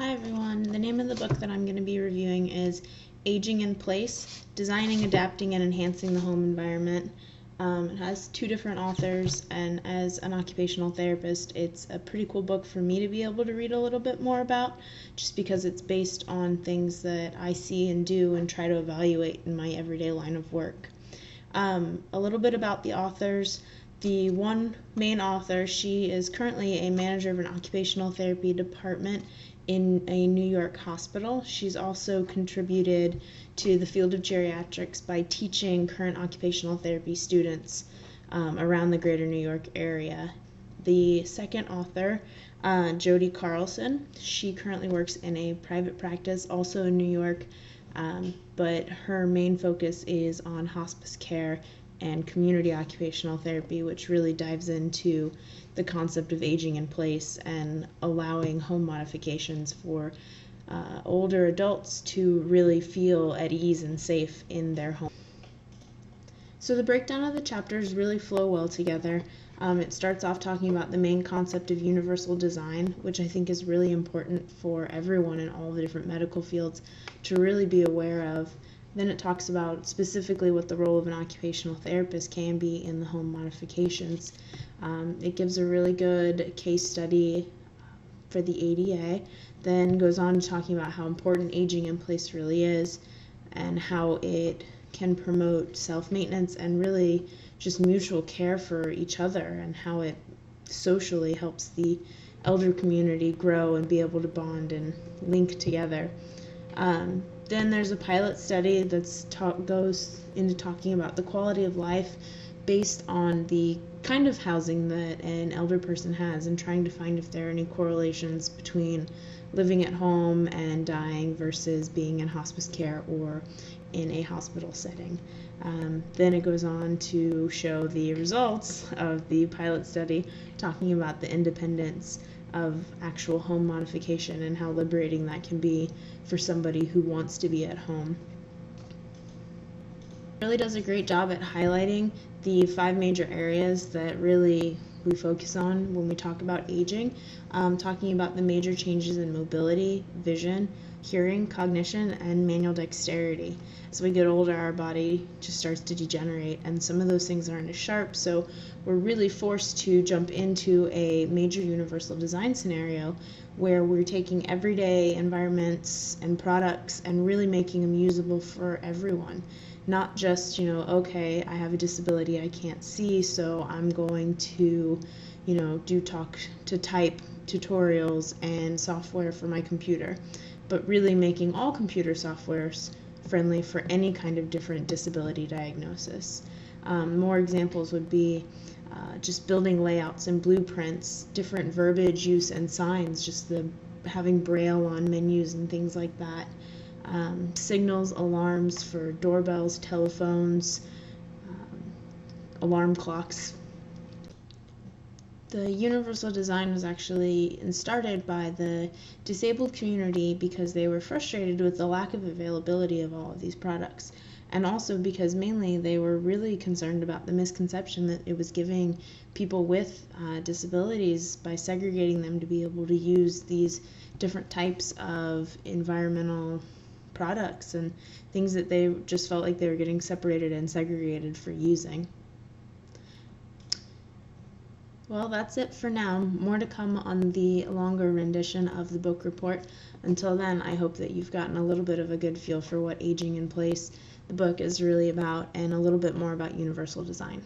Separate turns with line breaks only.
Hi everyone, the name of the book that I'm going to be reviewing is Aging in Place, Designing, Adapting, and Enhancing the Home Environment. It has two different authors, and as an occupational therapist, it's a pretty cool book for me to be able to read a little bit more about, just because it's based on things that I see and do and try to evaluate in my everyday line of work. A little bit about the authors. The one main author, she is currently a manager of an occupational therapy department in a New York hospital. She's also contributed to the field of geriatrics by teaching current occupational therapy students around the greater New York area. The second author, Jody Carlson, she currently works in a private practice also in New York, but her main focus is on hospice care and community occupational therapy, which really dives into the concept of aging in place and allowing home modifications for older adults to really feel at ease and safe in their home. So the breakdown of the chapters really flow well together. It starts off talking about the main concept of universal design, which I think is really important for everyone in all the different medical fields to really be aware of. Then it talks about specifically what the role of an occupational therapist can be in the home modifications. It gives a really good case study for the ADA, then goes on to talking about how important aging in place really is and how it can promote self-maintenance and really just mutual care for each other, and how it socially helps the elder community grow and be able to bond and link together. Then there's a pilot study that goes into talking about the quality of life based on the kind of housing that an elder person has, and trying to find if there are any correlations between living at home and dying versus being in hospice care or in a hospital setting. Then it goes on to show the results of the pilot study, talking about the independence of actual home modification and how liberating that can be for somebody who wants to be at home. It really does a great job at highlighting the 5 major areas that really we focus on when we talk about aging, talking about the major changes in mobility, vision, hearing, cognition, and manual dexterity. As we get older, our body just starts to degenerate, and some of those things aren't as sharp, so we're really forced to jump into a major universal design scenario where we're taking everyday environments and products and really making them usable for everyone. Not just, okay, I have a disability, I can't see, so I'm going to, do talk-to-type tutorials and software for my computer, but really making all computer softwares friendly for any kind of different disability diagnosis. More examples would be just building layouts and blueprints, different verbiage use and signs, just having braille on menus and things like that. Signals, alarms for doorbells, telephones, alarm clocks. The universal design was actually started by the disabled community because they were frustrated with the lack of availability of all of these products, and also because mainly they were really concerned about the misconception that it was giving people with disabilities by segregating them to be able to use these different types of environmental products and things that they just felt like they were getting separated and segregated for using. Well, that's it for now. More to come on the longer rendition of the book report. Until then, I hope that you've gotten a little bit of a good feel for what Aging in Place, the book, is really about, and a little bit more about universal design.